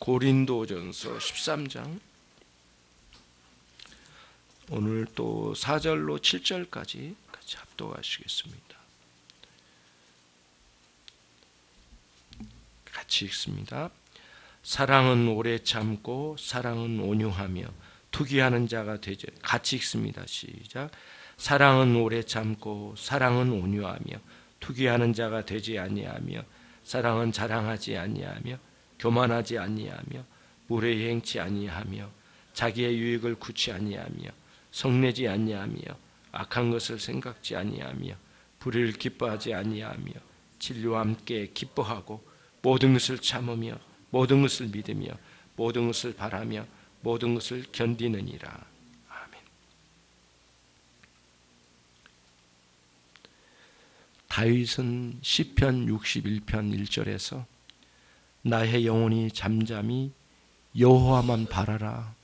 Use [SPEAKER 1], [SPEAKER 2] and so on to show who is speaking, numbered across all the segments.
[SPEAKER 1] 고린도전서 13장 오늘 또 4절로 7절까지 같이 합독하시겠습니다. 같이 읽습니다. 사랑은 오래 참고 사랑은 온유하며 투기하는 자가 되지. 같이 읽습니다. 시작. 사랑은 오래 참고 사랑은 온유하며 투기하는 자가 되지 아니하며 사랑은 자랑하지 아니하며 교만하지 아니하며 무례히 행치 아니하며 자기의 유익을 구치 아니하며 성내지 아니하며 악한 것을 생각지 아니하며 불의를 기뻐하지 아니하며 진리와 함께 기뻐하고 모든 것을 참으며 모든 것을 믿으며 모든 것을 바라며 모든 것을 견디느니라. 아멘. 다윗은 시편 61편 1절에서 나의 영혼이 잠잠히 여호와만 바라라.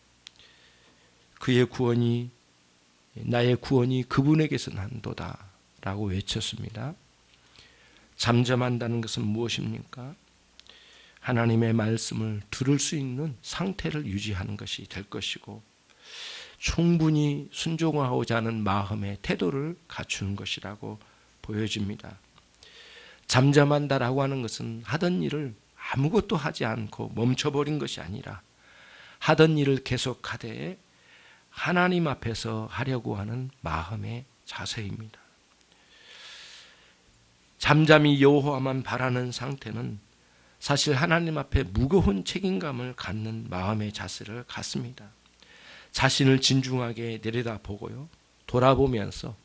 [SPEAKER 1] 나의 구원이 그분에게서 난도다 라고 외쳤습니다. 잠잠한다는 것은 무엇입니까? 하나님의 말씀을 들을 수 있는 상태를 유지하는 것이 될 것이고 충분히 순종하고자 하는 마음의 태도를 갖추는 것이라고 보여집니다. 잠잠한다라고 하는 것은 하던 일을 아무것도 하지 않고 멈춰버린 것이 아니라 하던 일을 계속하되 하나님 앞에서 하려고 하는 마음의 자세입니다. 잠잠히 여호와만 바라는 상태는 사실 하나님 앞에 무거운 책임감을 갖는 마음의 자세를 갖습니다. 자신을 진중하게 내려다보고요, 돌아보면서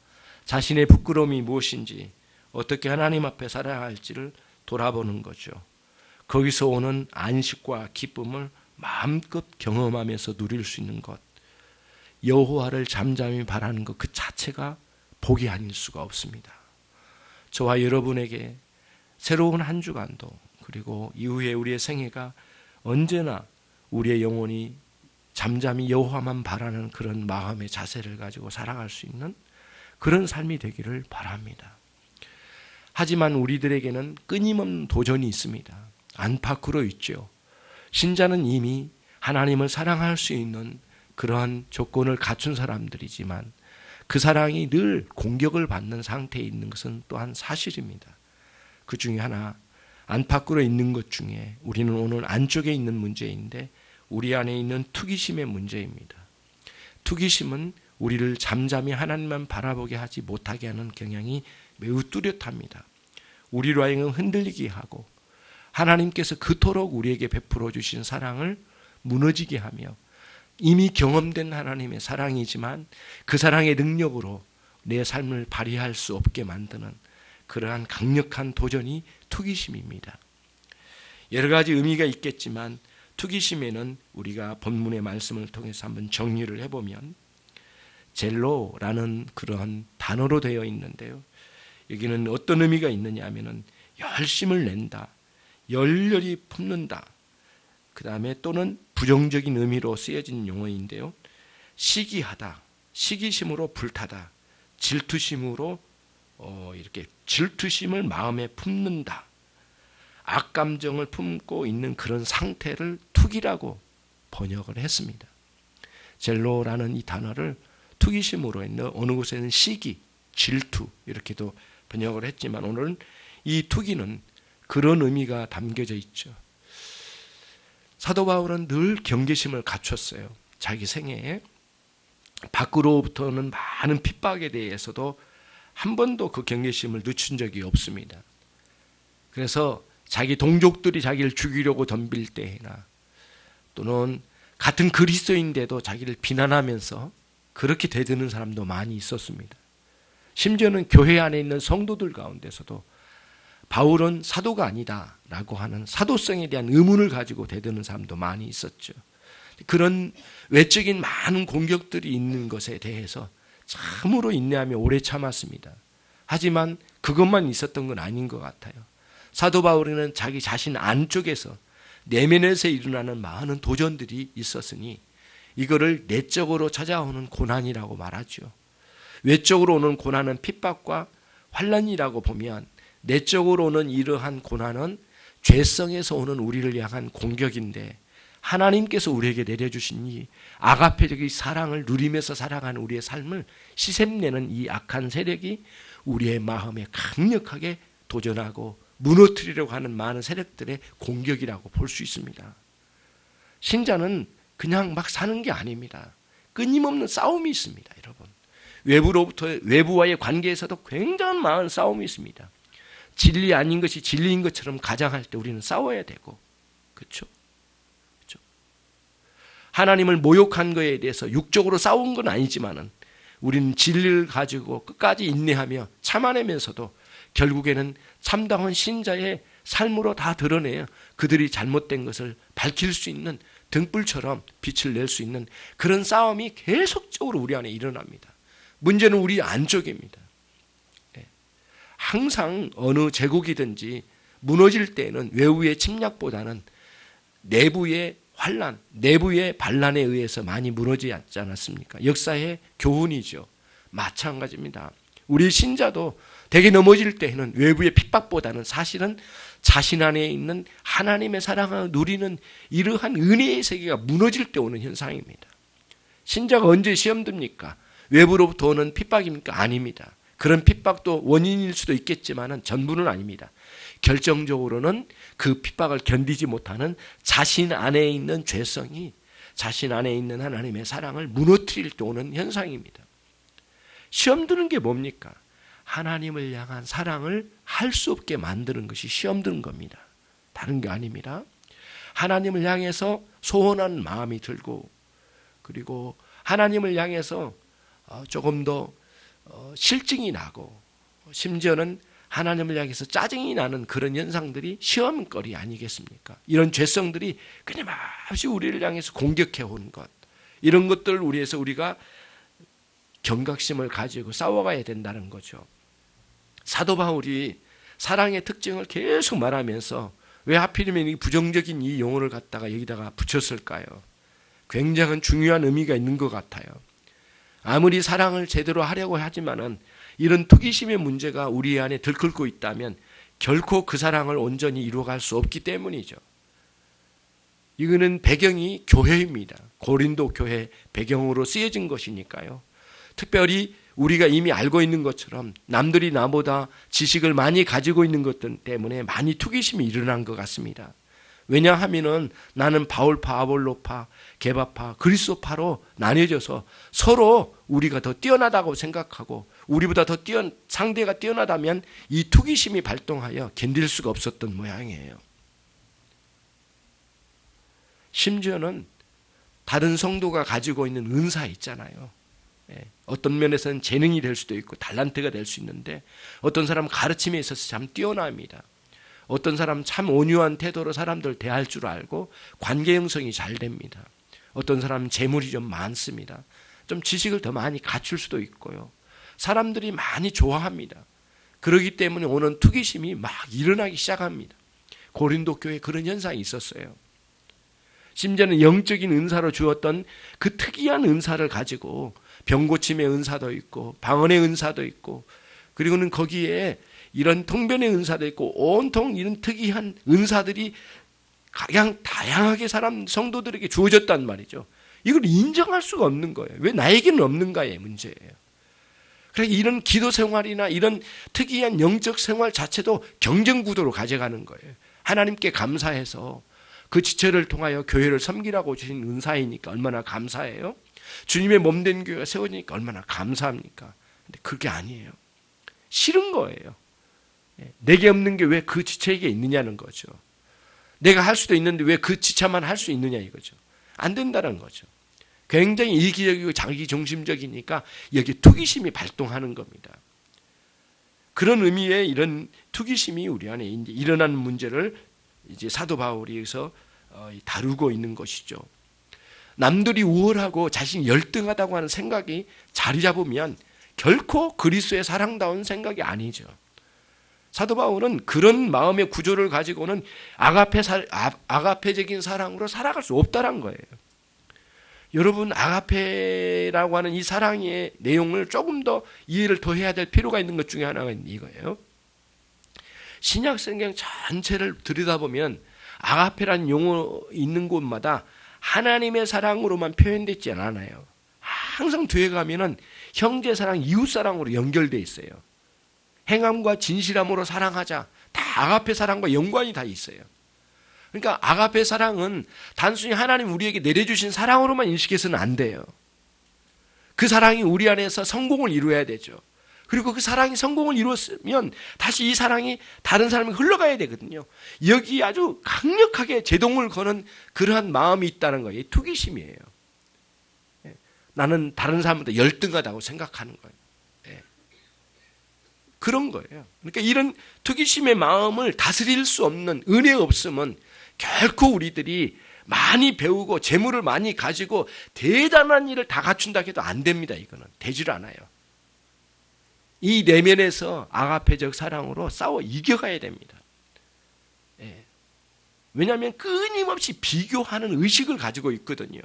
[SPEAKER 1] 자신의 부끄러움이 무엇인지 어떻게 하나님 앞에 살아야 할지를 돌아보는 거죠. 거기서 오는 안식과 기쁨을 마음껏 경험하면서 누릴 수 있는 것, 여호와를 잠잠히 바라는 것 그 자체가 복이 아닐 수가 없습니다. 저와 여러분에게 새로운 한 주간도 그리고 이후에 우리의 생애가 언제나 우리의 영혼이 잠잠히 여호와만 바라는 그런 마음의 자세를 가지고 살아갈 수 있는 그런 삶이 되기를 바랍니다. 하지만 우리들에게는 끊임없는 도전이 있습니다. 안팎으로 있죠. 신자는 이미 하나님을 사랑할 수 있는 그러한 조건을 갖춘 사람들이지만 그 사랑이 늘 공격을 받는 상태에 있는 것은 또한 사실입니다. 그 중에 하나, 안팎으로 있는 것 중에 우리는 오늘 안쪽에 있는 문제인데 우리 안에 있는 투기심의 문제입니다. 투기심은 우리를 잠잠히 하나님만 바라보게 하지 못하게 하는 경향이 매우 뚜렷합니다. 우리로 하여금 흔들리게 하고 하나님께서 그토록 우리에게 베풀어 주신 사랑을 무너지게 하며 이미 경험된 하나님의 사랑이지만 그 사랑의 능력으로 내 삶을 발휘할 수 없게 만드는 그러한 강력한 도전이 투기심입니다. 여러 가지 의미가 있겠지만 투기심에는 우리가 본문의 말씀을 통해서 한번 정리를 해보면 젤로라는 그런 단어로 되어 있는데요. 여기는 어떤 의미가 있느냐 하면은 열심을 낸다, 열렬히 품는다, 그 다음에 또는 부정적인 의미로 쓰여진 용어인데요. 시기하다, 시기심으로 불타다, 질투심으로 이렇게 질투심을 마음에 품는다, 악감정을 품고 있는 그런 상태를 투기라고 번역을 했습니다. 젤로라는 이 단어를 투기심으로 했는 어느 곳에는 시기, 질투 이렇게도 번역을 했지만 오늘은 이 투기는 그런 의미가 담겨져 있죠. 사도 바울은 늘 경계심을 갖췄어요. 자기 생애에 밖으로부터는 많은 핍박에 대해서도 한 번도 그 경계심을 늦춘 적이 없습니다. 그래서 자기 동족들이 자기를 죽이려고 덤빌 때나 또는 같은 그리스도인데도 자기를 비난하면서 그렇게 대드는 사람도 많이 있었습니다. 심지어는 교회 안에 있는 성도들 가운데서도 바울은 사도가 아니다라고 하는 사도성에 대한 의문을 가지고 대드는 사람도 많이 있었죠. 그런 외적인 많은 공격들이 있는 것에 대해서 참으로 인내하며 오래 참았습니다. 하지만 그것만 있었던 건 아닌 것 같아요. 사도 바울은 자기 자신 안쪽에서 내면에서 일어나는 많은 도전들이 있었으니 이거를 내적으로 찾아오는 고난이라고 말하죠. 외적으로 오는 고난은 핍박과 환난이라고 보면 내적으로 오는 이러한 고난은 죄성에서 오는 우리를 향한 공격인데 하나님께서 우리에게 내려주신 이 아가페적인 사랑을 누리면서 살아가는 우리의 삶을 시샘내는 이 악한 세력이 우리의 마음에 강력하게 도전하고 무너뜨리려고 하는 많은 세력들의 공격이라고 볼 수 있습니다. 신자는 그냥 막 사는 게 아닙니다. 끊임없는 싸움이 있습니다, 여러분. 외부와의 관계에서도 굉장히 많은 싸움이 있습니다. 진리 아닌 것이 진리인 것처럼 가장할 때 우리는 싸워야 되고, 그렇죠? 하나님을 모욕한 것에 대해서 육적으로 싸운 건 아니지만은 우리는 진리를 가지고 끝까지 인내하며 참아내면서도 결국에는 참다운 신자의 삶으로 다 드러내어 그들이 잘못된 것을 밝힐 수 있는 등불처럼 빛을 낼 수 있는 그런 싸움이 계속적으로 우리 안에 일어납니다. 문제는 우리 안쪽입니다. 항상 어느 제국이든지 무너질 때는 외부의 침략보다는 내부의 환란, 내부의 반란에 의해서 많이 무너지지 않았습니까? 역사의 교훈이죠. 마찬가지입니다. 우리 신자도 대개 넘어질 때는 외부의 핍박보다는 사실은 자신 안에 있는 하나님의 사랑을 누리는 이러한 은혜의 세계가 무너질 때 오는 현상입니다. 신자가 언제 시험 듭니까? 외부로부터 오는 핍박입니까? 아닙니다. 그런 핍박도 원인일 수도 있겠지만 전부는 아닙니다. 결정적으로는 그 핍박을 견디지 못하는 자신 안에 있는 죄성이 자신 안에 있는 하나님의 사랑을 무너뜨릴 때 오는 현상입니다. 시험 드는 게 뭡니까? 하나님을 향한 사랑을 할 수 없게 만드는 것이 시험 드는 겁니다. 다른 게 아닙니다. 하나님을 향해서 소원한 마음이 들고 그리고 하나님을 향해서 조금 더 실증이 나고 심지어는 하나님을 향해서 짜증이 나는 그런 현상들이 시험거리 아니겠습니까? 이런 죄성들이 끊임없이 우리를 향해서 공격해 온 것, 이런 것들을 우리가 경각심을 가지고 싸워가야 된다는 거죠. 사도 바울이 사랑의 특징을 계속 말하면서 왜 하필이면 이 부정적인 이 용어를 갖다가 여기다가 붙였을까요? 굉장한 중요한 의미가 있는 것 같아요. 아무리 사랑을 제대로 하려고 하지만은 이런 투기심의 문제가 우리 안에 들끓고 있다면 결코 그 사랑을 온전히 이루어갈 수 없기 때문이죠. 이거는 배경이 교회입니다. 고린도 교회 배경으로 쓰여진 것이니까요. 특별히 우리가 이미 알고 있는 것처럼 남들이 나보다 지식을 많이 가지고 있는 것들 때문에 많이 투기심이 일어난 것 같습니다. 왜냐하면은 나는 바울파, 아볼로파, 게바파, 그리스도파로 나뉘어져서 서로 우리가 더 뛰어나다고 생각하고 우리보다 더 상대가 뛰어나다면 이 투기심이 발동하여 견딜 수가 없었던 모양이에요. 심지어는 다른 성도가 가지고 있는 은사 있잖아요. 어떤 면에서는 재능이 될 수도 있고 달란트가 될 수 있는데 어떤 사람은 가르침에 있어서 참 뛰어납니다. 어떤 사람은 참 온유한 태도로 사람들 대할 줄 알고 관계 형성이 잘 됩니다. 어떤 사람은 재물이 좀 많습니다. 좀 지식을 더 많이 갖출 수도 있고요. 사람들이 많이 좋아합니다. 그렇기 때문에 오는 투기심이 막 일어나기 시작합니다. 고린도 교회에 그런 현상이 있었어요. 심지어는 영적인 은사로 주었던 그 특이한 은사를 가지고 병고침의 은사도 있고 방언의 은사도 있고 그리고는 거기에 이런 통변의 은사도 있고 온통 이런 특이한 은사들이 가장 다양하게 성도들에게 주어졌단 말이죠. 이걸 인정할 수가 없는 거예요. 왜 나에게는 없는가의 문제예요. 그래서 이런 기도 생활이나 이런 특이한 영적 생활 자체도 경쟁 구도로 가져가는 거예요. 하나님께 감사해서 그 지체를 통하여 교회를 섬기라고 주신 은사이니까 얼마나 감사해요. 주님의 몸된 교회가 세워지니까 얼마나 감사합니까. 근데 그게 아니에요. 싫은 거예요. 내게 없는 게 왜 그 지체에게 있느냐는 거죠. 내가 할 수도 있는데 왜 그 지체만 할 수 있느냐 이거죠. 안 된다는 거죠. 굉장히 이기적이고 자기중심적이니까 여기 투기심이 발동하는 겁니다. 그런 의미의 이런 투기심이 우리 안에 이제 일어나는 문제를 이제 사도 바울이 여기서 다루고 있는 것이죠. 남들이 우월하고 자신이 열등하다고 하는 생각이 자리 잡으면 결코 그리스도의 사랑다운 생각이 아니죠. 사도 바울은 그런 마음의 구조를 가지고는 아가페적인 사랑으로 살아갈 수 없다는 거예요. 여러분, 아가페라고 하는 이 사랑의 내용을 조금 더 이해를 더 해야 될 필요가 있는 것 중에 하나가 이거예요. 신약 성경 전체를 들여다보면 아가페라는 용어 있는 곳마다 하나님의 사랑으로만 표현되지 않아요. 항상 뒤에 가면은 형제 사랑, 이웃 사랑으로 연결되어 있어요. 행함과 진실함으로 사랑하자. 다 아가페 사랑과 연관이 다 있어요. 그러니까 아가페 사랑은 단순히 하나님 우리에게 내려주신 사랑으로만 인식해서는 안 돼요. 그 사랑이 우리 안에서 성공을 이루어야 되죠. 그리고 그 사랑이 성공을 이루었으면 다시 이 사랑이 다른 사람에게 흘러가야 되거든요. 여기 아주 강력하게 제동을 거는 그러한 마음이 있다는 거예요. 투기심이에요. 나는 다른 사람보다 열등하다고 생각하는 거예요. 그런 거예요. 그러니까 이런 투기심의 마음을 다스릴 수 없는, 은혜 없으면 결코 우리들이 많이 배우고 재물을 많이 가지고 대단한 일을 다 갖춘다 해도 안 됩니다. 이거는 되질 않아요. 이 내면에서 아가페적 사랑으로 싸워 이겨가야 됩니다. 왜냐하면 끊임없이 비교하는 의식을 가지고 있거든요.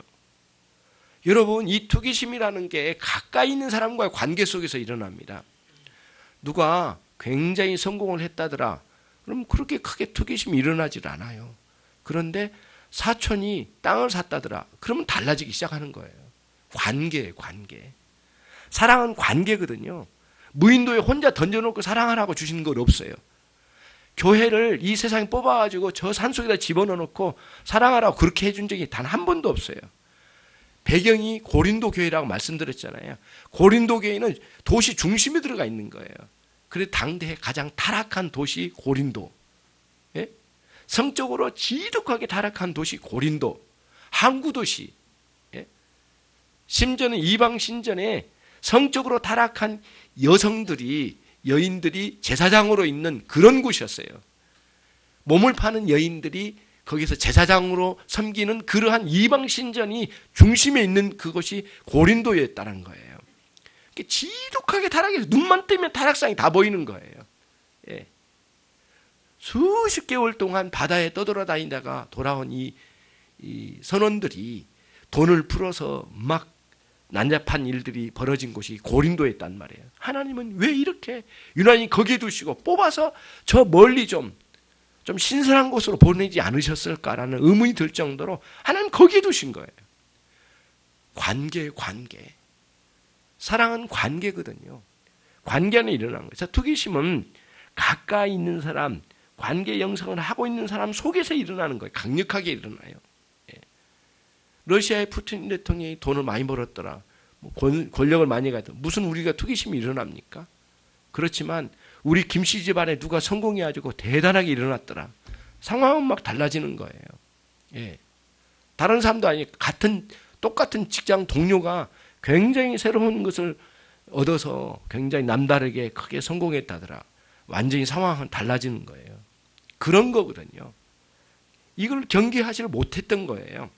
[SPEAKER 1] 여러분, 이 투기심이라는 게 가까이 있는 사람과의 관계 속에서 일어납니다. 누가 굉장히 성공을 했다더라. 그럼 그렇게 크게 투기심이 일어나질 않아요. 그런데 사촌이 땅을 샀다더라. 그러면 달라지기 시작하는 거예요. 관계예요, 관계. 사랑은 관계거든요. 무인도에 혼자 던져놓고 사랑하라고 주시는 건 없어요. 교회를 이 세상에 뽑아가지고 저 산속에다 집어넣어놓고 사랑하라고 그렇게 해준 적이 단 한 번도 없어요. 배경이 고린도 교회라고 말씀드렸잖아요. 고린도 교회는 도시 중심에 들어가 있는 거예요. 그래서 당대의 가장 타락한 도시 고린도. 예? 성적으로 지독하게 타락한 도시 고린도. 항구 도시. 예? 심지어는 이방 신전에 성적으로 타락한 여인들이 제사장으로 있는 그런 곳이었어요. 몸을 파는 여인들이 거기서 제사장으로 섬기는 그러한 이방 신전이 중심에 있는 그것이 고린도였다는 거예요. 지독하게 타락해서 눈만 뜨면 타락상이 다 보이는 거예요. 예. 수십 개월 동안 바다에 떠돌아다니다가 돌아온 이 선원들이 돈을 풀어서 막 난잡한 일들이 벌어진 곳이 고린도였단 말이에요. 하나님은 왜 이렇게 유난히 거기에 두시고 뽑아서 저 멀리 좀 신선한 곳으로 보내지 않으셨을까라는 의문이 들 정도로 하나님 거기에 두신 거예요. 관계. 사랑은 관계거든요. 관계 안에 일어난 거예요. 그래서 투기심은 가까이 있는 사람, 관계 형성을 하고 있는 사람 속에서 일어나는 거예요. 강력하게 일어나요. 러시아의 푸틴 대통령이 돈을 많이 벌었더라. 권력을 많이 가더라. 무슨 우리가 투기심이 일어납니까? 그렇지만 우리 김씨 집안에 누가 성공해가지고 대단하게 일어났더라. 상황은 막 달라지는 거예요. 예. 다른 사람도 아니 똑같은 직장 동료가 굉장히 새로운 것을 얻어서 굉장히 남다르게 크게 성공했다더라. 완전히 상황은 달라지는 거예요. 그런 거거든요. 이걸 경계하지 못했던 거예요.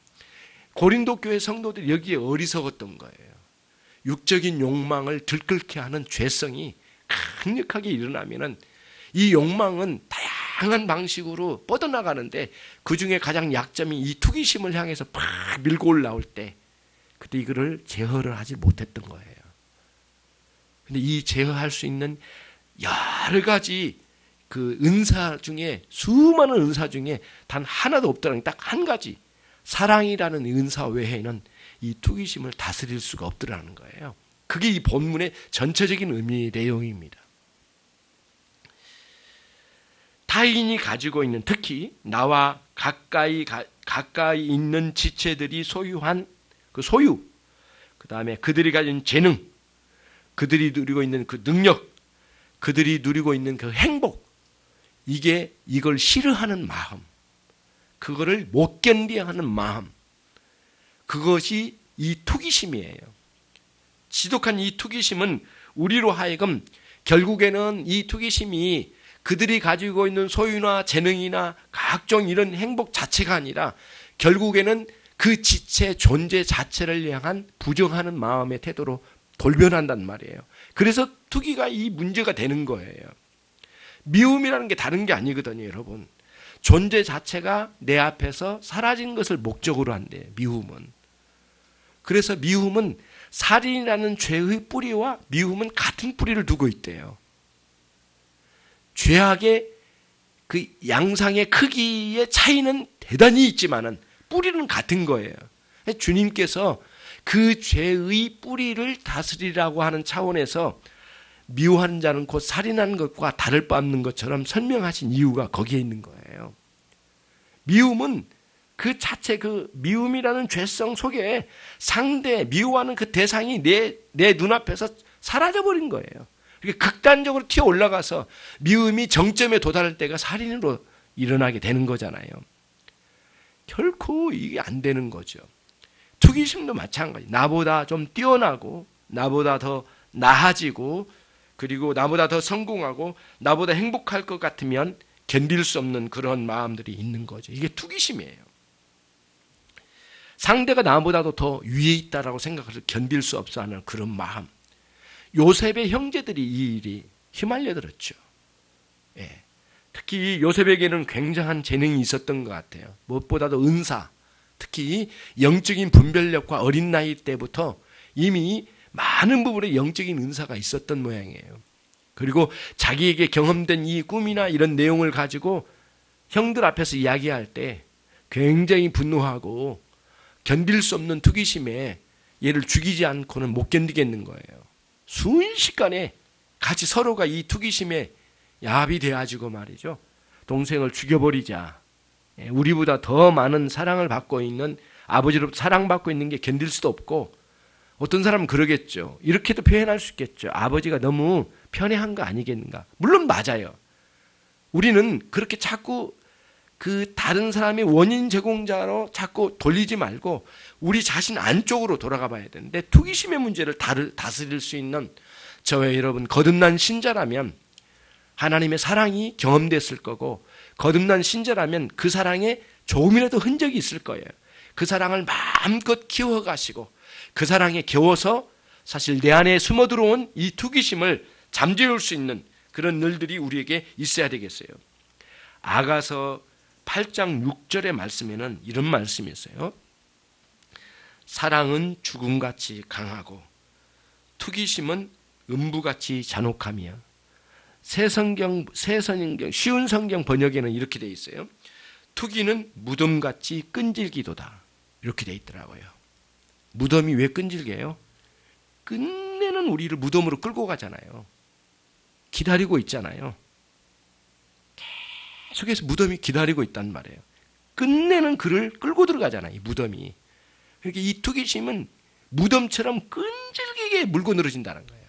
[SPEAKER 1] 고린도 교회 성도들이 여기에 어리석었던 거예요. 육적인 욕망을 들끓게 하는 죄성이 강력하게 일어나면은 이 욕망은 다양한 방식으로 뻗어나가는데 그 중에 가장 약점이 이 투기심을 향해서 팍 밀고 올라올 때 그때 이거를 제어를 하지 못했던 거예요. 근데 이 제어할 수 있는 여러 가지 그 은사 중에 수많은 은사 중에 단 하나도 없다는 딱 한 가지 사랑이라는 은사 외에는 이 투기심을 다스릴 수가 없더라는 거예요. 그게 이 본문의 전체적인 의미 내용입니다. 타인이 가지고 있는 특히 나와 가까이 있는 지체들이 소유한 그 소유, 그 다음에 그들이 가진 재능, 그들이 누리고 있는 그 능력, 그들이 누리고 있는 그 행복, 이걸 싫어하는 마음, 그거를 못 견디하는 마음, 그것이 이 투기심이에요. 지독한 이 투기심은 우리로 하여금 결국에는 이 투기심이 그들이 가지고 있는 소유나 재능이나 각종 이런 행복 자체가 아니라 결국에는 그 지체 존재 자체를 향한 부정하는 마음의 태도로 돌변한단 말이에요. 그래서 투기가 이 문제가 되는 거예요. 미움이라는 게 다른 게 아니거든요, 여러분. 존재 자체가 내 앞에서 사라진 것을 목적으로 한대요, 미움은. 그래서 미움은 살인이라는 죄의 뿌리와 미움은 같은 뿌리를 두고 있대요. 죄악의 그 양상의 크기의 차이는 대단히 있지만은 뿌리는 같은 거예요. 주님께서 그 죄의 뿌리를 다스리라고 하는 차원에서 미워하는 자는 곧 살인하는 것과 달을 빻는 것처럼 설명하신 이유가 거기에 있는 거예요. 미움은 그 자체, 그 미움이라는 죄성 속에 상대, 미워하는 그 대상이 내 눈앞에서 사라져버린 거예요. 그렇게 극단적으로 튀어 올라가서 미움이 정점에 도달할 때가 살인으로 일어나게 되는 거잖아요. 결코 이게 안 되는 거죠. 투기심도 마찬가지. 나보다 좀 뛰어나고, 나보다 더 나아지고, 그리고 나보다 더 성공하고, 나보다 행복할 것 같으면 견딜 수 없는 그런 마음들이 있는 거죠. 이게 투기심이에요. 상대가 나보다도 더 위에 있다라고 생각해서 견딜 수 없어 하는 그런 마음. 요셉의 형제들이 이 일이 휘말려들었죠. 예. 특히 요셉에게는 굉장한 재능이 있었던 것 같아요. 무엇보다도 은사, 특히 영적인 분별력과 어린 나이 때부터 이미 많은 부분에 영적인 은사가 있었던 모양이에요. 그리고 자기에게 경험된 이 꿈이나 이런 내용을 가지고 형들 앞에서 이야기할 때 굉장히 분노하고 견딜 수 없는 투기심에 얘를 죽이지 않고는 못 견디겠는 거예요. 순식간에 같이 서로가 이 투기심에 야합이 돼가지고 말이죠. 동생을 죽여버리자. 우리보다 더 많은 사랑을 받고 있는, 아버지로부터 사랑받고 있는 게 견딜 수도 없고, 어떤 사람은 그러겠죠. 이렇게도 표현할 수 있겠죠. 아버지가 너무 편애한 거 아니겠는가. 물론 맞아요. 우리는 그렇게 자꾸 그 다른 사람의 원인 제공자로 자꾸 돌리지 말고 우리 자신 안쪽으로 돌아가 봐야 되는데, 투기심의 문제를 다스릴 수 있는 저와 여러분 거듭난 신자라면 하나님의 사랑이 경험됐을 거고, 거듭난 신자라면 그 사랑에 조금이라도 흔적이 있을 거예요. 그 사랑을 마음껏 키워가시고 그 사랑에 겨워서 사실 내 안에 숨어 들어온 이 투기심을 잠재울 수 있는 그런 일들이 우리에게 있어야 되겠어요. 아가서 8장 6절의 말씀에는 이런 말씀이 있어요. 사랑은 죽음같이 강하고 투기심은 음부같이 잔혹하며. 새선경 쉬운 성경 번역에는 이렇게 돼 있어요. 투기는 무덤같이 끈질기도다. 이렇게 돼 있더라고요. 무덤이 왜 끈질겨요? 끝내는 우리를 무덤으로 끌고 가잖아요. 기다리고 있잖아요. 계속해서 무덤이 기다리고 있단 말이에요. 끝내는 그를 끌고 들어가잖아요. 이 무덤이. 그러니까 이 투기심은 무덤처럼 끈질기게 물고 늘어진다는 거예요.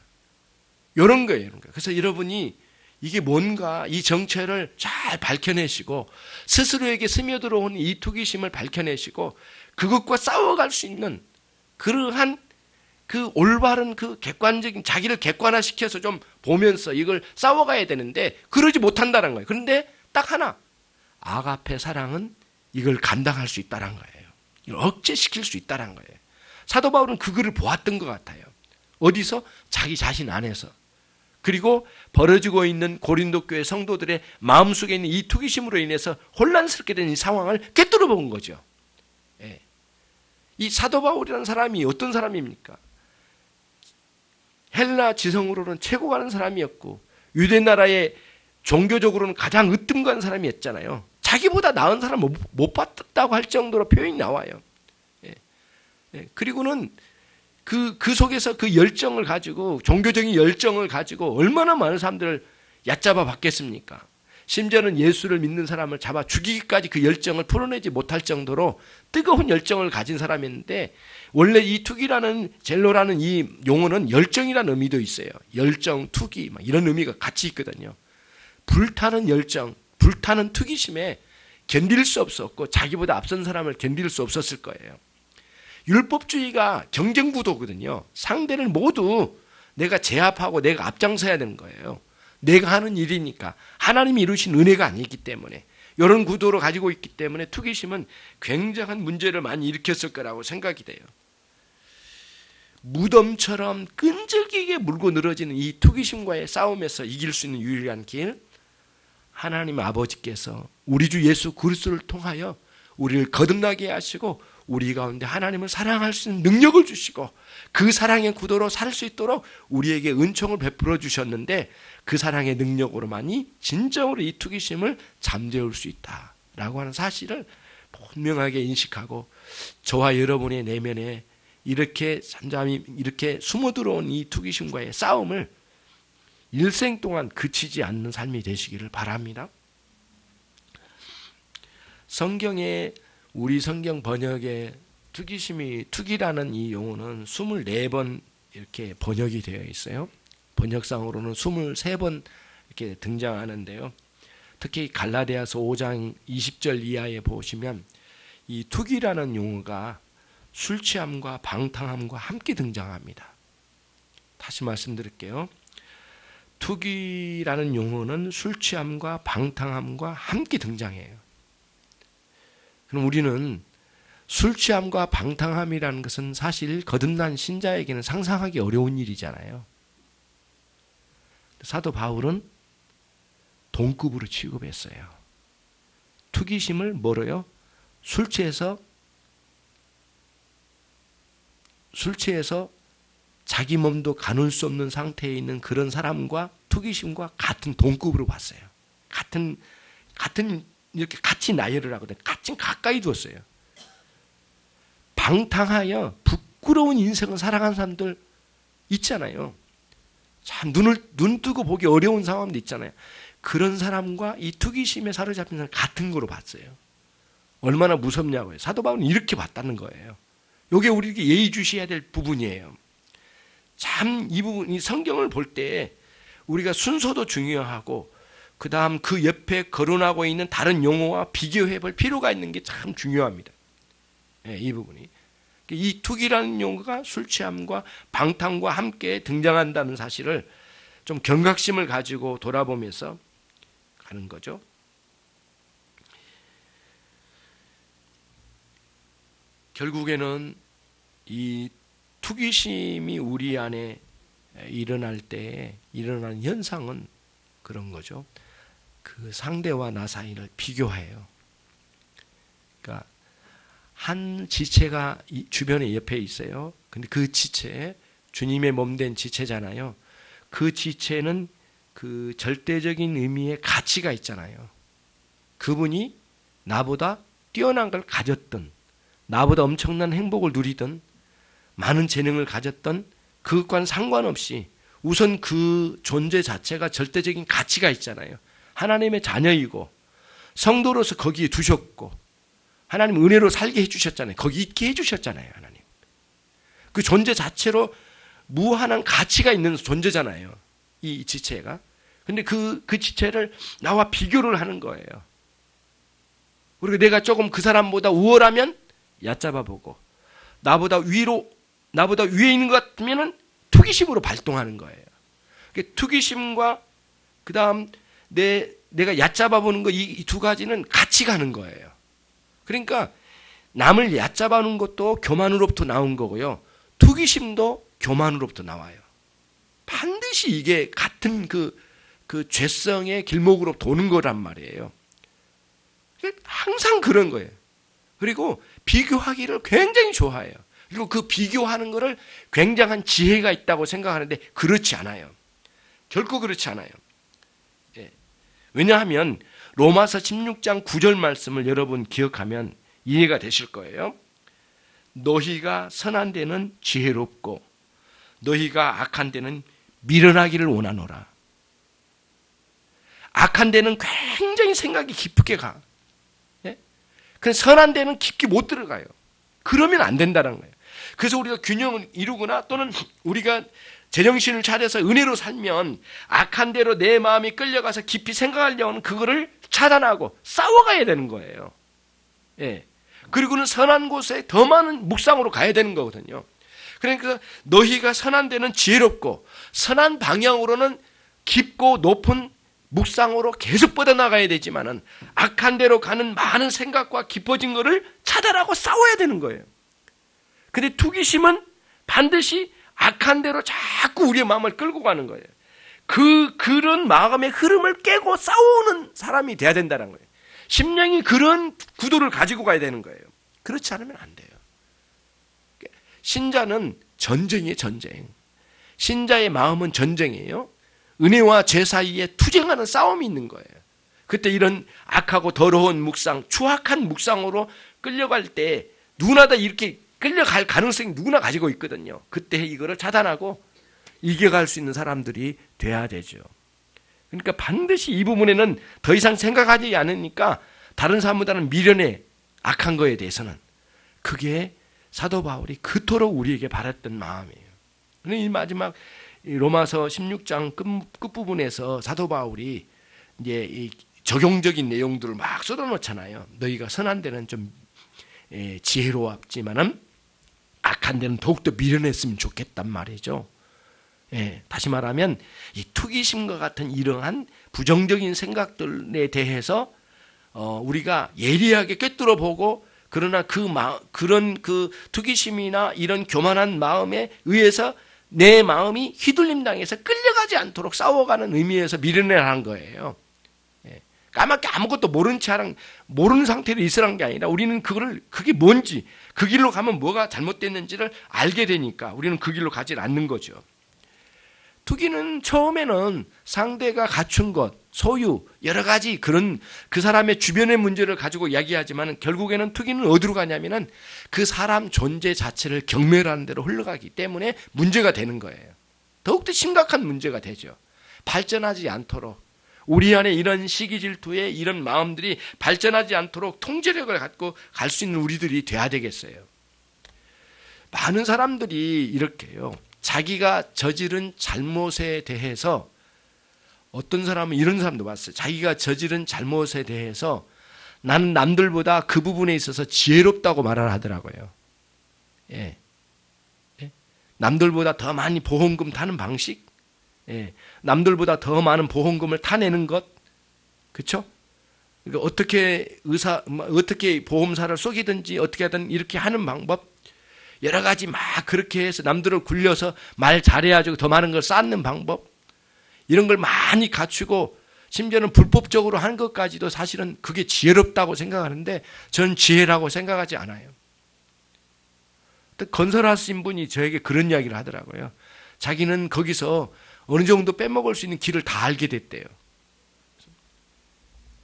[SPEAKER 1] 이런 거예요. 그래서 여러분이 이게 뭔가 이 정체를 잘 밝혀내시고 스스로에게 스며들어온 이 투기심을 밝혀내시고 그것과 싸워갈 수 있는 그러한 그 올바른 그 객관적인 자기를 객관화시켜서 좀 보면서 이걸 싸워가야 되는데 그러지 못한다는 거예요. 그런데 딱 하나, 아가페 사랑은 이걸 감당할 수 있다는 거예요. 이걸 억제시킬 수 있다는 거예요. 사도 바울은 그거를 보았던 것 같아요. 어디서? 자기 자신 안에서. 그리고 벌어지고 있는 고린도 교회 성도들의 마음속에 있는 이 투기심으로 인해서 혼란스럽게 된 이 상황을 꿰뚫어 본 거죠. 예. 이 사도 바울이라는 사람이 어떤 사람입니까? 헬라 지성으로는 최고 가는 사람이었고 유대 나라의 종교적으로는 가장 으뜸간 사람이었잖아요. 자기보다 나은 사람 못 봤다고 할 정도로 표현이 나와요. 예. 예. 그리고는 그 속에서 그 열정을 가지고, 종교적인 열정을 가지고 얼마나 많은 사람들을 얕잡아 봤겠습니까? 심지어는 예수를 믿는 사람을 잡아 죽이기까지 그 열정을 풀어내지 못할 정도로 뜨거운 열정을 가진 사람이었는데, 원래 이 투기라는, 젤로라는 이 용어는 열정이라는 의미도 있어요. 열정, 투기, 이런 의미가 같이 있거든요. 불타는 열정, 불타는 투기심에 견딜 수 없었고 자기보다 앞선 사람을 견딜 수 없었을 거예요. 율법주의가 경쟁 구도거든요. 상대를 모두 내가 제압하고 내가 앞장서야 되는 거예요. 내가 하는 일이니까. 하나님이 이루신 은혜가 아니기 때문에. 이런 구도로 가지고 있기 때문에 투기심은 굉장한 문제를 많이 일으켰을 거라고 생각이 돼요. 무덤처럼 끈질기게 물고 늘어지는 이 투기심과의 싸움에서 이길 수 있는 유일한 길, 하나님 아버지께서 우리 주 예수 그리스도를 통하여 우리를 거듭나게 하시고 우리 가운데 하나님을 사랑할 수 있는 능력을 주시고 그 사랑의 구도로 살 수 있도록 우리에게 은총을 베풀어 주셨는데, 그 사랑의 능력으로만이 진정으로 이 투기심을 잠재울 수 있다라고 하는 사실을 분명하게 인식하고 저와 여러분의 내면에 이렇게 잠잠히 이렇게 숨어들어온 이 투기심과의 싸움을 일생 동안 그치지 않는 삶이 되시기를 바랍니다. 성경에 우리 성경 번역에 투기라는 이 용어는 24번 이렇게 번역이 되어 있어요. 번역상으로는 23번 이렇게 등장하는데요. 특히 갈라디아서 5장 20절 이하에 보시면 이 투기라는 용어가 술 취함과 방탕함과 함께 등장합니다. 다시 말씀드릴게요. 투기라는 용어는 술 취함과 방탕함과 함께 등장해요. 그럼 우리는 술 취함과 방탕함이라는 것은 사실 거듭난 신자에게는 상상하기 어려운 일이잖아요. 사도 바울은 동급으로 취급했어요. 투기심을 뭐로요? 술 취해서 자기 몸도 가눌 수 없는 상태에 있는 그런 사람과 투기심과 같은 동급으로 봤어요. 같은 이렇게 같이 나열을 하거든요. 같이 가까이 두었어요. 방탕하여 부끄러운 인생을 살아가는 사람들 있잖아요. 참 눈 뜨고 보기 어려운 상황도 있잖아요. 그런 사람과 이 투기심에 사로잡힌 사람 같은 거로 봤어요. 얼마나 무섭냐고요. 사도 바울은 이렇게 봤다는 거예요. 이게 우리에게 예의주시해야 될 부분이에요. 참 이 부분이 성경을 볼 때 우리가 순서도 중요하고 그 다음 그 옆에 거론하고 있는 다른 용어와 비교해 볼 필요가 있는 게 참 중요합니다. 이 부분이. 이 투기라는 용어가 술 취함과 방탕과 함께 등장한다는 사실을 좀 경각심을 가지고 돌아보면서 가는 거죠. 결국에는 이 투기심이 우리 안에 일어날 때 일어나는 현상은 그런 거죠. 그 상대와 나 사이를 비교해요. 그러니까 한 지체가 주변에 옆에 있어요. 근데 그 지체, 주님의 몸된 지체잖아요. 그 지체는 그 절대적인 의미의 가치가 있잖아요. 그분이 나보다 뛰어난 걸 가졌던, 나보다 엄청난 행복을 누리던, 많은 재능을 가졌던 그것과는 상관없이 우선 그 존재 자체가 절대적인 가치가 있잖아요. 하나님의 자녀이고 성도로서 거기에 두셨고 하나님 은혜로 살게 해주셨잖아요. 거기 있게 해주셨잖아요. 하나님. 그 존재 자체로 무한한 가치가 있는 존재잖아요. 이 지체가. 근데 그 지체를 나와 비교를 하는 거예요. 그리고 내가 조금 그 사람보다 우월하면 얕잡아 보고 나보다 위에 있는 것 같으면 투기심으로 발동하는 거예요. 투기심과 그 다음 내가 얕잡아 보는 거 이 두 가지는 같이 가는 거예요. 그러니까 남을 얕잡아 보는 것도 교만으로부터 나온 거고요. 투기심도 교만으로부터 나와요. 반드시 이게 같은 그 죄성의 길목으로 도는 거란 말이에요. 항상 그런 거예요. 그리고 비교하기를 굉장히 좋아해요. 그리고 그 비교하는 거를 굉장한 지혜가 있다고 생각하는데 그렇지 않아요. 결코 그렇지 않아요. 왜냐하면 로마서 16장 9절 말씀을 여러분 기억하면 이해가 되실 거예요. 너희가 선한 데는 지혜롭고 너희가 악한 데는 미련하기를 원하노라. 악한 데는 굉장히 생각이 깊게 가. 그 선한 데는 깊게 못 들어가요. 그러면 안 된다는 거예요. 그래서 우리가 균형을 이루거나 또는 우리가 제정신을 차려서 은혜로 살면 악한 대로 내 마음이 끌려가서 깊이 생각하려고 하는 그거를 차단하고 싸워가야 되는 거예요. 그리고는 선한 곳에 더 많은 묵상으로 가야 되는 거거든요. 그러니까 너희가 선한 데는 지혜롭고 선한 방향으로는 깊고 높은 묵상으로 계속 뻗어나가야 되지만은 악한 데로 가는 많은 생각과 깊어진 거를 차단하고 싸워야 되는 거예요. 근데 투기심은 반드시 악한 대로 자꾸 우리의 마음을 끌고 가는 거예요. 그런 마음의 흐름을 깨고 싸우는 사람이 돼야 된다는 거예요. 심령이 그런 구도를 가지고 가야 되는 거예요. 그렇지 않으면 안 돼요. 신자는 전쟁이에요, 전쟁. 신자의 마음은 전쟁이에요. 은혜와 죄 사이에 투쟁하는 싸움이 있는 거예요. 그때 이런 악하고 더러운 묵상, 추악한 묵상으로 끌려갈 때 누구나 다 이렇게 끌려갈 가능성이 누구나 가지고 있거든요. 그때 이거를 차단하고 이겨갈 수 있는 사람들이 돼야 되죠. 그러니까 반드시 이 부분에는 더 이상 생각하지 않으니까 다른 사람보다는 미련해 악한 거에 대해서는 그게 사도 바울이 그토록 우리에게 바랐던 마음이에요. 이 마지막 로마서 16장 끝부분에서 사도 바울이 이제 이 적용적인 내용들을 막 쏟아놓잖아요. 너희가 선한 데는 좀 지혜로웠지만은 악한 데는 더욱더 미련했으면 좋겠단 말이죠. 다시 말하면 이 투기심과 같은 이러한 부정적인 생각들에 대해서 우리가 예리하게 꿰뚫어 보고 그러나 그런 그 투기심이나 이런 교만한 마음에 의해서 내 마음이 휘둘림 당해서 끌려가지 않도록 싸워가는 의미에서 미련해라는 거예요. 까맣게 아무것도 모르는 상태로 있으라는 게 아니라 우리는 그게 뭔지 그 길로 가면 뭐가 잘못됐는지를 알게 되니까 우리는 그 길로 가지 않는 거죠. 투기는 처음에는 상대가 갖춘 것, 소유, 여러 가지 그런 그 사람의 주변의 문제를 가지고 이야기하지만 결국에는 투기는 어디로 가냐면은 그 사람 존재 자체를 경멸하는 대로 흘러가기 때문에 문제가 되는 거예요. 더욱더 심각한 문제가 되죠. 발전하지 않도록 우리 안에 이런 시기 질투에 이런 마음들이 발전하지 않도록 통제력을 갖고 갈 수 있는 우리들이 돼야 되겠어요. 많은 사람들이 이렇게요. 자기가 저지른 잘못에 대해서 어떤 사람은 이런 사람도 봤어요. 자기가 저지른 잘못에 대해서 나는 남들보다 그 부분에 있어서 지혜롭다고 말을 하더라고요. 남들보다 더 많이 보험금 타는 방식, 남들보다 더 많은 보험금을 타내는 것, 그렇죠? 그러니까 어떻게 보험사를 속이든지 어떻게 하든 이렇게 하는 방법, 여러 가지 막 그렇게 해서 남들을 굴려서 말 잘해가지고 더 많은 걸 쌓는 방법, 이런 걸 많이 갖추고 심지어는 불법적으로 하는 것까지도 사실은 그게 지혜롭다고 생각하는데 전 지혜라고 생각하지 않아요. 건설하신 분이 저에게 그런 이야기를 하더라고요. 자기는 거기서 어느 정도 빼먹을 수 있는 길을 다 알게 됐대요.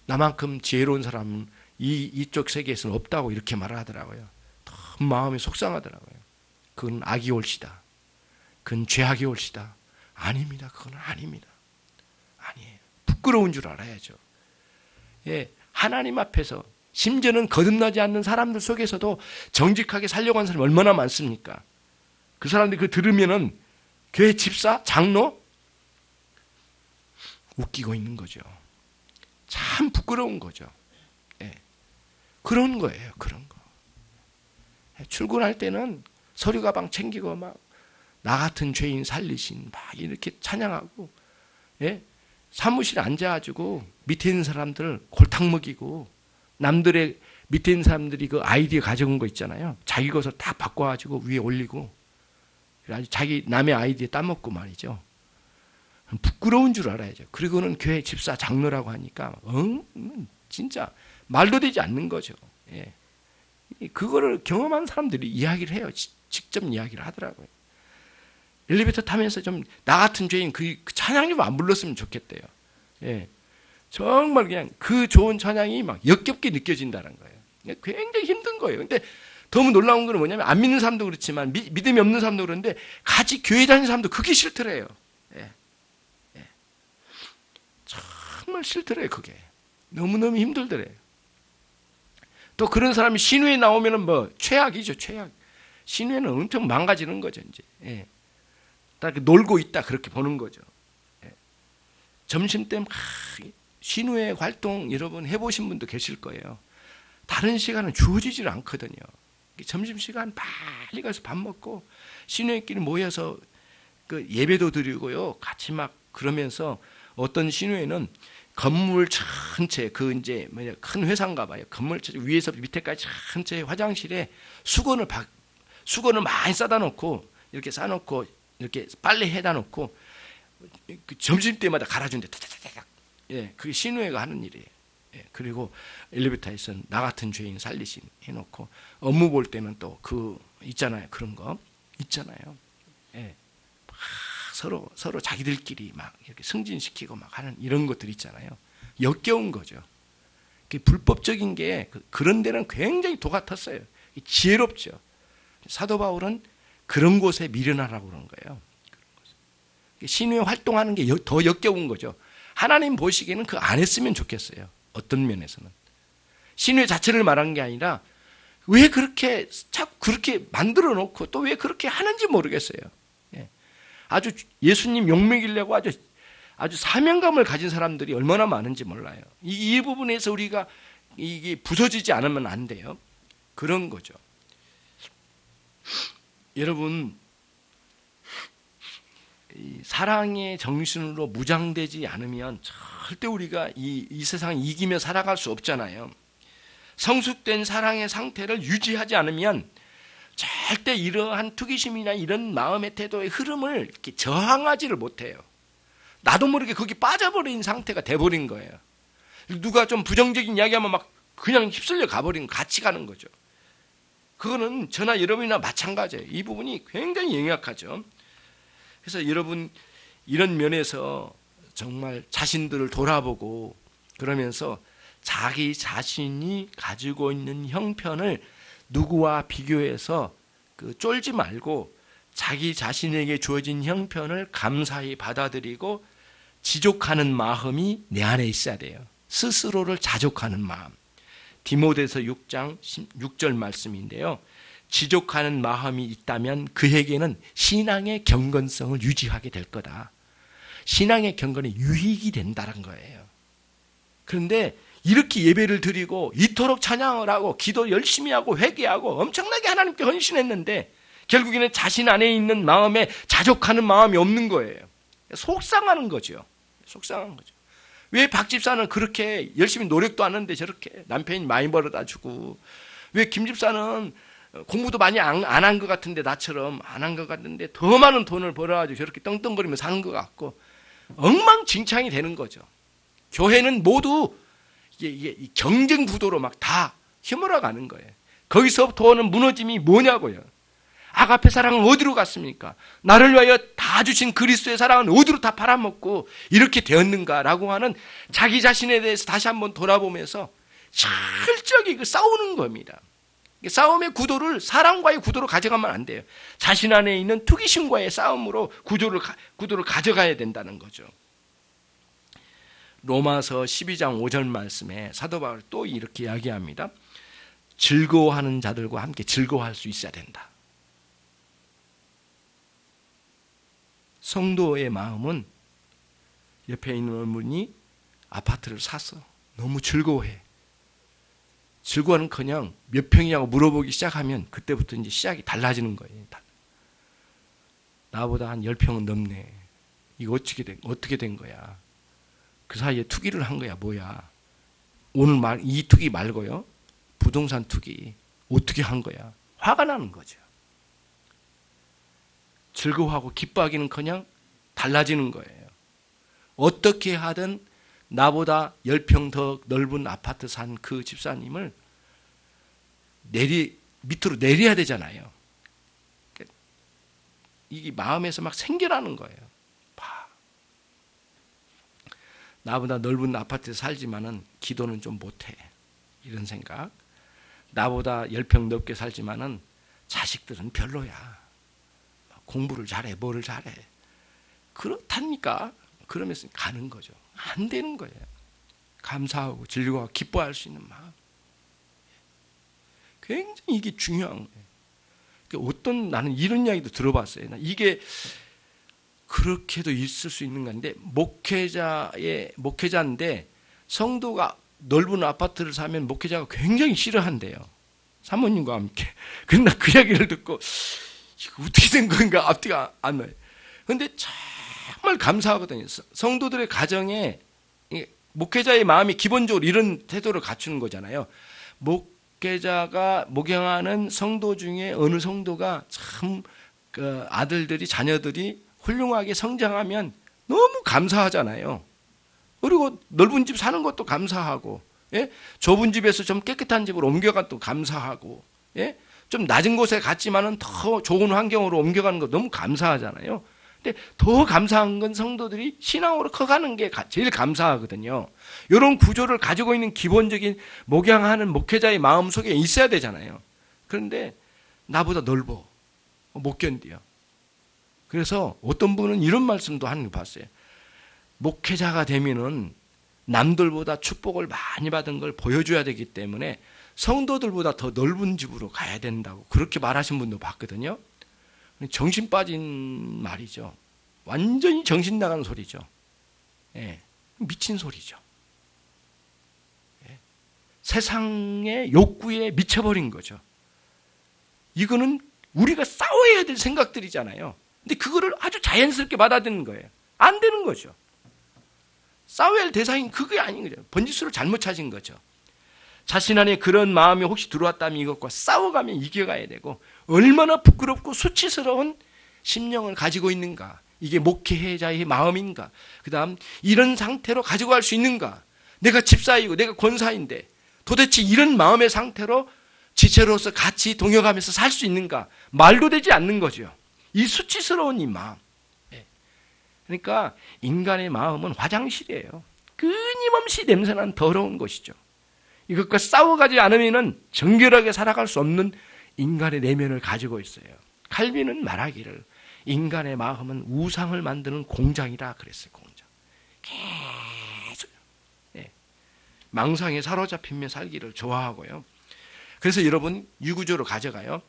[SPEAKER 1] 나만큼 지혜로운 사람은 이쪽 세계에서는 없다고 이렇게 말을 하더라고요. 너무 마음이 속상하더라고요. 그건 악이 올시다. 그건 죄악이 올시다. 아닙니다. 그건 아닙니다. 아니에요. 부끄러운 줄 알아야죠. 하나님 앞에서 심지어는 거듭나지 않는 사람들 속에서도 정직하게 살려고 하는 사람이 얼마나 많습니까? 그 사람들이 그거 들으면은 교회 집사, 장로 웃기고 있는 거죠. 참 부끄러운 거죠. 그런 거예요. 그런 거. 출근할 때는 서류 가방 챙기고 막 나 같은 죄인 살리신 막 이렇게 찬양하고 사무실에 앉아가지고 밑에 있는 사람들 골탕 먹이고 남들의 밑에 있는 사람들이 그 아이디어 가져온 거 있잖아요. 자기 것을 다 바꿔가지고 위에 올리고 아주 자기 남의 아이디어 따먹고 말이죠. 부끄러운 줄 알아야죠. 그리고는 교회 집사 장로라고 하니까 진짜 말도 되지 않는 거죠. 그거를 경험한 사람들이 이야기를 해요. 직접 이야기를 하더라고요. 엘리베이터 타면서 좀 나 같은 죄인 그 찬양 좀 안 불렀으면 좋겠대요. 정말 그냥 그 좋은 찬양이 막 역겹게 느껴진다는 거예요. 굉장히 힘든 거예요. 근데 너무 놀라운 건 뭐냐면 안 믿는 사람도 그렇지만 믿음이 없는 사람도 그런데 같이 교회 다니는 사람도 그게 싫더래요. 정말 싫더래요. 그게 너무너무 힘들더래요. 또 그런 사람이 신우에 나오면은 뭐 최악이죠. 최악. 신우에는 엄청 망가지는 거죠. 이제 딱 놀고 있다 그렇게 보는 거죠. 점심 때 신우회 활동 여러분 해보신 분도 계실 거예요. 다른 시간은 주어지질 않거든요. 점심시간 빨리 가서 밥 먹고 신우회끼리 모여서 그 예배도 드리고요. 같이 막 그러면서 어떤 신우회는 건물 전체 그 이제 뭐냐 큰 회사인가 봐요. 건물 위에서 밑에까지 전체 화장실에 수건을 많이 싸다 놓고 이렇게 싸놓고 이렇게 빨래 해다 놓고 그 점심 때마다 갈아준대. 타타타닥. 그게 신우회가 하는 일이에요. 그리고 엘리베이터에서 나 같은 죄인 살리신 해놓고 업무 볼 때는 또 그 있잖아요. 그런 거 있잖아요. 막 서로 자기들끼리 막 이렇게 승진시키고 막 하는 이런 것들 있잖아요. 역겨운 거죠. 불법적인 게 그런 데는 굉장히 도가 텄어요. 지혜롭죠. 사도 바울은 그런 곳에 미련하라고 그런 거예요. 신유에 활동하는 게 더 역겨운 거죠. 하나님 보시기에는 그 안 했으면 좋겠어요. 어떤 면에서는. 신유 자체를 말한 게 아니라 왜 그렇게 자꾸 그렇게 만들어 놓고 또 왜 그렇게 하는지 모르겠어요. 아주 예수님 욕먹이려고 아주 사명감을 가진 사람들이 얼마나 많은지 몰라요. 이 부분에서 우리가 이게 부서지지 않으면 안 돼요. 그런 거죠. 여러분, 사랑의 정신으로 무장되지 않으면 절대 우리가 이 세상을 이기며 살아갈 수 없잖아요. 성숙된 사랑의 상태를 유지하지 않으면 절대 이러한 투기심이나 이런 마음의 태도의 흐름을 이렇게 저항하지를 못해요. 나도 모르게 거기 빠져버린 상태가 돼버린 거예요. 누가 좀 부정적인 이야기하면 막 그냥 휩쓸려 가버리는, 같이 가는 거죠. 그거는 저나 여러분이나 마찬가지예요. 이 부분이 굉장히 영약하죠. 그래서 여러분, 이런 면에서 정말 자신들을 돌아보고 그러면서 자기 자신이 가지고 있는 형편을 누구와 비교해서 쫄지 말고 자기 자신에게 주어진 형편을 감사히 받아들이고 지족하는 마음이 내 안에 있어야 돼요. 스스로를 자족하는 마음. 디모데서 6장 6절 말씀인데요. 지족하는 마음이 있다면 그에게는 신앙의 경건성을 유지하게 될 거다. 신앙의 경건에 유익이 된다는 거예요. 그런데 이렇게 예배를 드리고 이토록 찬양을 하고 기도 열심히 하고 회개하고 엄청나게 하나님께 헌신했는데 결국에는 자신 안에 있는 마음에 자족하는 마음이 없는 거예요. 속상하는 거죠. 속상한 거죠. 왜 박 집사는 그렇게 열심히 노력도 하는데 저렇게 남편이 많이 벌어다 주고, 왜 김 집사는 공부도 많이 안 한 것 같은데 나처럼 안 한 것 같은데 더 많은 돈을 벌어가지고 저렇게 떵떵거리며 사는 것 같고, 엉망진창이 되는 거죠. 교회는 모두 이게 경쟁 구도로 막 다 휘몰아가는 거예요. 거기서부터 오는 무너짐이 뭐냐고요. 아가페 사랑은 어디로 갔습니까? 나를 위하여 다 주신 그리스도의 사랑은 어디로 다 팔아먹고 이렇게 되었는가라고 하는 자기 자신에 대해서 다시 한번 돌아보면서 철저하게 싸우는 겁니다. 싸움의 구도를 사랑과의 구도로 가져가면 안 돼요. 자신 안에 있는 투기심과의 싸움으로 구도를 가져가야 된다는 거죠. 로마서 12장 5절 말씀에 사도 바울이 또 이렇게 이야기합니다. 즐거워하는 자들과 함께 즐거워할 수 있어야 된다. 성도의 마음은 옆에 있는 분이 아파트를 사서 너무 즐거워해. 즐거워는커녕 몇 평이냐고 물어보기 시작하면 그때부터 이제 시작이 달라지는 거예요. 나보다 한 10평은 넘네. 이거 어떻게 된 거야? 그 사이에 투기를 한 거야, 뭐야? 오늘 이 투기 말고요. 부동산 투기. 어떻게 한 거야? 화가 나는 거죠. 즐거워하고 기뻐하기는커녕 달라지는 거예요. 어떻게 하든 나보다 10평 더 넓은 아파트 산 그 집사님을 밑으로 내려야 되잖아요. 이게 마음에서 막 생겨나는 거예요. 나보다 넓은 아파트에 살지만은 기도는 좀 못해. 이런 생각. 나보다 10평 넓게 살지만은 자식들은 별로야. 공부를 잘해, 뭐를 잘해. 그렇답니까? 그러면서 가는 거죠. 안 되는 거예요. 감사하고 즐거워하고 기뻐할 수 있는 마음. 굉장히 이게 중요한 거예요. 나는 이런 이야기도 들어봤어요. 이게 그렇게도 있을 수 있는 건데, 목회자인데 성도가 넓은 아파트를 사면 목회자가 굉장히 싫어한대요. 사모님과 함께. 근데 나 그 이야기를 듣고 이거 어떻게 된 건가 앞뒤가 안 나요. 그런데 정말 감사하거든요. 성도들의 가정에 목회자의 마음이 기본적으로 이런 태도를 갖추는 거잖아요. 목회자가 목양하는 성도 중에 어느 성도가 참 아들들이 자녀들이 훌륭하게 성장하면 너무 감사하잖아요. 그리고 넓은 집 사는 것도 감사하고, 예? 좁은 집에서 좀 깨끗한 집으로 옮겨가도 감사하고, 예? 좀 낮은 곳에 갔지만은 더 좋은 환경으로 옮겨가는 거 너무 감사하잖아요. 근데 더 감사한 건 성도들이 신앙으로 커가는 게 제일 감사하거든요. 이런 구조를 가지고 있는 기본적인 목양하는 목회자의 마음속에 있어야 되잖아요. 그런데 나보다 넓어. 못 견뎌요. 그래서 어떤 분은 이런 말씀도 하는 거 봤어요. 목회자가 되면은 남들보다 축복을 많이 받은 걸 보여줘야 되기 때문에 성도들보다 더 넓은 집으로 가야 된다고 그렇게 말하신 분도 봤거든요. 정신 빠진 말이죠. 완전히 정신 나간 소리죠. 예, 미친 소리죠. 예, 세상의 욕구에 미쳐버린 거죠. 이거는 우리가 싸워야 될 생각들이잖아요. 근데 그거를 아주 자연스럽게 받아들이는 거예요. 안 되는 거죠. 싸워야 할 대상이 그게 아닌 거죠. 번지수를 잘못 찾은 거죠. 자신 안에 그런 마음이 혹시 들어왔다면 이것과 싸워가며 이겨가야 되고, 얼마나 부끄럽고 수치스러운 심령을 가지고 있는가, 이게 목회자의 마음인가, 그 다음 이런 상태로 가지고 갈 수 있는가, 내가 집사이고 내가 권사인데 도대체 이런 마음의 상태로 지체로서 같이 동역하면서 살 수 있는가, 말도 되지 않는 거죠. 이 수치스러운 이 마음. 그러니까 인간의 마음은 화장실이에요. 끊임없이 냄새나는 더러운 곳이죠. 이것과 싸워가지 않으면 정결하게 살아갈 수 없는 인간의 내면을 가지고 있어요. 칼빈은 말하기를 인간의 마음은 우상을 만드는 공장이라 그랬어요. 공장. 계속 망상에 사로잡히며 살기를 좋아하고요. 그래서 여러분 유구조로 가져가요.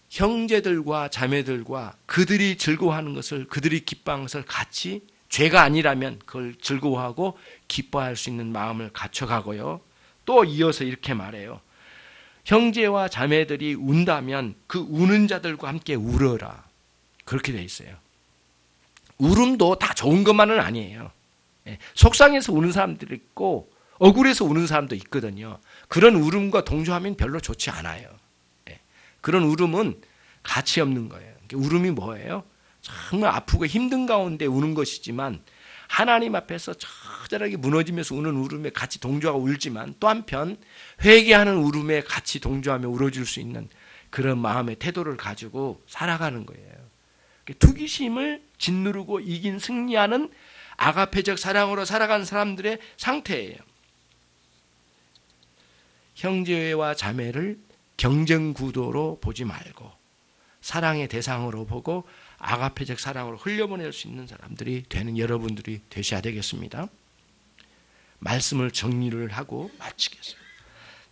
[SPEAKER 1] 형제들과 자매들과 그들이 즐거워하는 것을, 그들이 기뻐하는 것을 같이, 죄가 아니라면 그걸 즐거워하고 기뻐할 수 있는 마음을 갖춰가고요. 또 이어서 이렇게 말해요. 형제와 자매들이 운다면 그 우는 자들과 함께 울어라. 그렇게 돼 있어요. 울음도 다 좋은 것만은 아니에요. 속상해서 우는 사람들이 있고 억울해서 우는 사람도 있거든요. 그런 울음과 동조하면 별로 좋지 않아요. 그런 울음은 가치 없는 거예요. 울음이 뭐예요? 정말 아프고 힘든 가운데 우는 것이지만 하나님 앞에서 처절하게 무너지면서 우는 울음에 같이 동조하고 울지만, 또 한편 회개하는 울음에 같이 동조하며 울어줄 수 있는 그런 마음의 태도를 가지고 살아가는 거예요. 투기심을 짓누르고 이긴 승리하는 아가페적 사랑으로 살아가는 사람들의 상태예요. 형제와 자매를 경쟁 구도로 보지 말고 사랑의 대상으로 보고 아가페적 사랑으로 흘려보낼 수 있는 사람들이 되는 여러분들이 되셔야 되겠습니다. 말씀을 정리를 하고 마치겠습니다.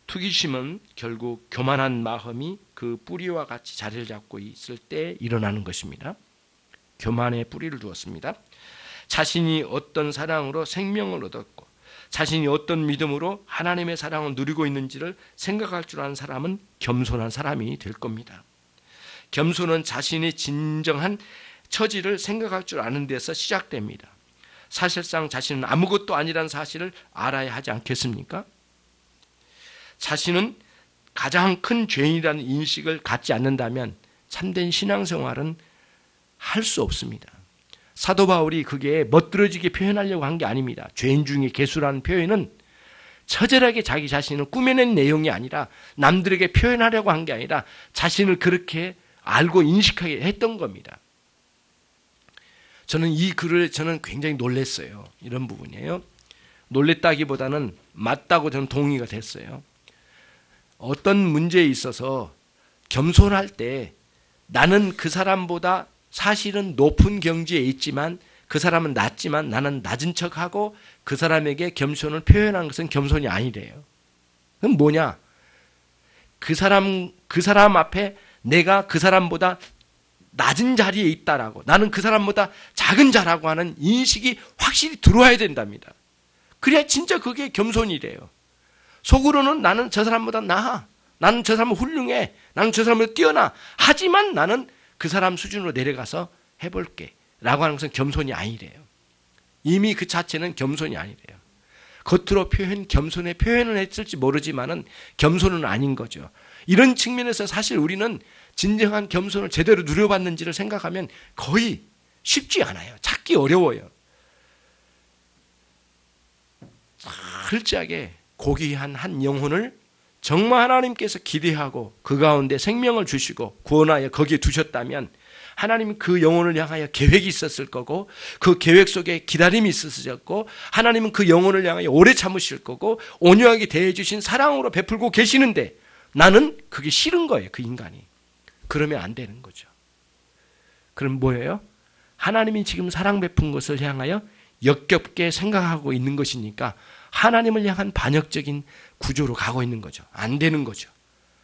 [SPEAKER 1] 투기심은 결국 교만한 마음이 그 뿌리와 같이 자리를 잡고 있을 때 일어나는 것입니다. 교만의 뿌리를 두었습니다. 자신이 어떤 사랑으로 생명을 얻었고 자신이 어떤 믿음으로 하나님의 사랑을 누리고 있는지를 생각할 줄 아는 사람은 겸손한 사람이 될 겁니다. 겸손은 자신의 진정한 처지를 생각할 줄 아는 데서 시작됩니다. 사실상 자신은 아무것도 아니라는 사실을 알아야 하지 않겠습니까? 자신은 가장 큰 죄인이라는 인식을 갖지 않는다면 참된 신앙생활은 할 수 없습니다. 사도 바울이 그게 멋들어지게 표현하려고 한 게 아닙니다. 죄인 중에 괴수라는 표현은 처절하게 자기 자신을 꾸며낸 내용이 아니라 남들에게 표현하려고 한 게 아니라 자신을 그렇게 알고 인식하게 했던 겁니다. 저는 이 글을 굉장히 놀랐어요. 이런 부분이에요. 놀랬다기보다는 맞다고 저는 동의가 됐어요. 어떤 문제에 있어서 겸손할 때 나는 그 사람보다 사실은 높은 경지에 있지만 그 사람은 낮지만 나는 낮은 척하고 그 사람에게 겸손을 표현한 것은 겸손이 아니래요. 그럼 뭐냐? 그 사람 앞에 내가 그 사람보다 낮은 자리에 있다라고, 나는 그 사람보다 작은 자라고 하는 인식이 확실히 들어와야 된답니다. 그래야 진짜 그게 겸손이래요. 속으로는 나는 저 사람보다 나아, 나는 저 사람은 훌륭해, 나는 저 사람보다 뛰어나, 하지만 나는 그 사람 수준으로 내려가서 해볼게 라고 하는 것은 겸손이 아니래요. 이미 그 자체는 겸손이 아니래요. 겉으로 겸손의 표현을 했을지 모르지만은 겸손은 아닌 거죠. 이런 측면에서 사실 우리는 진정한 겸손을 제대로 누려봤는지를 생각하면 거의 쉽지 않아요. 찾기 어려워요. 철저하게 고귀한 한 영혼을 정말 하나님께서 기대하고 그 가운데 생명을 주시고 구원하여 거기에 두셨다면 하나님은 그 영혼을 향하여 계획이 있었을 거고 그 계획 속에 기다림이 있으셨고 하나님은 그 영혼을 향하여 오래 참으실 거고 온유하게 대해주신 사랑으로 베풀고 계시는데 나는 그게 싫은 거예요. 그 인간이. 그러면 안 되는 거죠. 그럼 뭐예요? 하나님이 지금 사랑 베푼 것을 향하여 역겹게 생각하고 있는 것이니까 하나님을 향한 반역적인 구조로 가고 있는 거죠. 안 되는 거죠.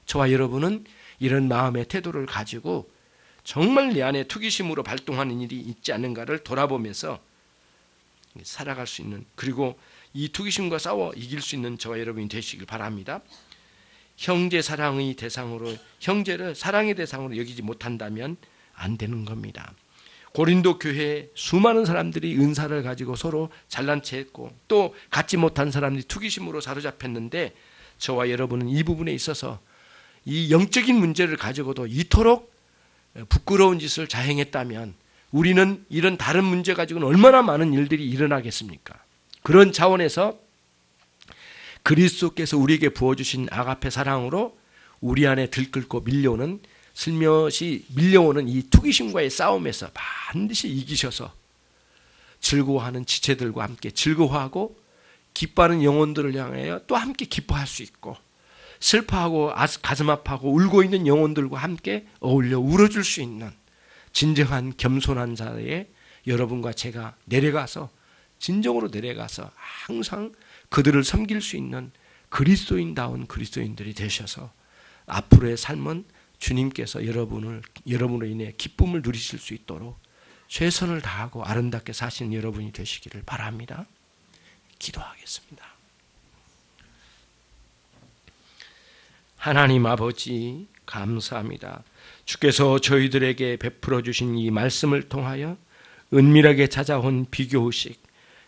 [SPEAKER 1] 저와 여러분은 이런 마음의 태도를 가지고 정말 내 안에 투기심으로 발동하는 일이 있지 않는가를 돌아보면서 살아갈 수 있는, 그리고 이 투기심과 싸워 이길 수 있는 저와 여러분이 되시길 바랍니다. 형제 사랑의 대상으로, 형제를 사랑의 대상으로 여기지 못한다면 안 되는 겁니다. 고린도 교회에 수많은 사람들이 은사를 가지고 서로 잘난 체했고 또 갖지 못한 사람들이 투기심으로 사로잡혔는데 저와 여러분은 이 부분에 있어서 이 영적인 문제를 가지고도 이토록 부끄러운 짓을 자행했다면 우리는 이런 다른 문제 가지고는 얼마나 많은 일들이 일어나겠습니까? 그런 차원에서 그리스도께서 우리에게 부어주신 아가페 사랑으로 우리 안에 들끓고 밀려오는, 슬며시 밀려오는 이 투기심과의 싸움에서 반드시 이기셔서 즐거워하는 지체들과 함께 즐거워하고 기뻐하는 영혼들을 향하여 또 함께 기뻐할 수 있고 슬퍼하고 가슴 아파하고 울고 있는 영혼들과 함께 어울려 울어줄 수 있는 진정한 겸손한 자리에 여러분과 제가 내려가서 진정으로 내려가서 항상 그들을 섬길 수 있는 그리스도인다운 그리스도인들이 되셔서 앞으로의 삶은 주님께서 여러분으로 인해 기쁨을 누리실 수 있도록 최선을 다하고 아름답게 사시는 여러분이 되시기를 바랍니다. 기도하겠습니다. 하나님 아버지 감사합니다. 주께서 저희들에게 베풀어 주신 이 말씀을 통하여 은밀하게 찾아온 비교의식,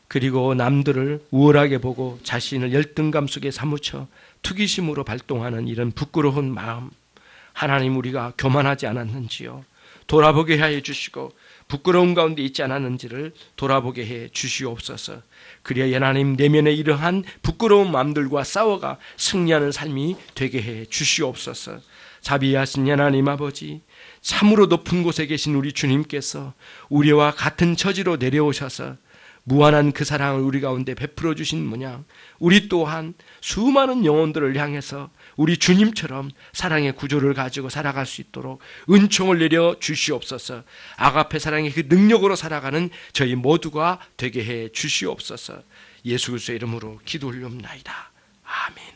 [SPEAKER 1] 그리고 남들을 우월하게 보고 자신을 열등감 속에 사무쳐 투기심으로 발동하는 이런 부끄러운 마음, 하나님 우리가 교만하지 않았는지요? 돌아보게 해 주시고 부끄러운 가운데 있지 않았는지를 돌아보게 해 주시옵소서. 그리하여 하나님 내면에 이러한 부끄러운 마음들과 싸워가 승리하는 삶이 되게 해 주시옵소서. 자비하신 하나님 아버지, 참으로 높은 곳에 계신 우리 주님께서 우리와 같은 처지로 내려오셔서 무한한 그 사랑을 우리 가운데 베풀어 주신 모양 우리 또한 수많은 영혼들을 향해서 우리 주님처럼 사랑의 구조를 가지고 살아갈 수 있도록 은총을 내려 주시옵소서. 아가페 사랑의 그 능력으로 살아가는 저희 모두가 되게 해 주시옵소서. 예수 그리스도의 이름으로 기도 올리옵나이다. 아멘.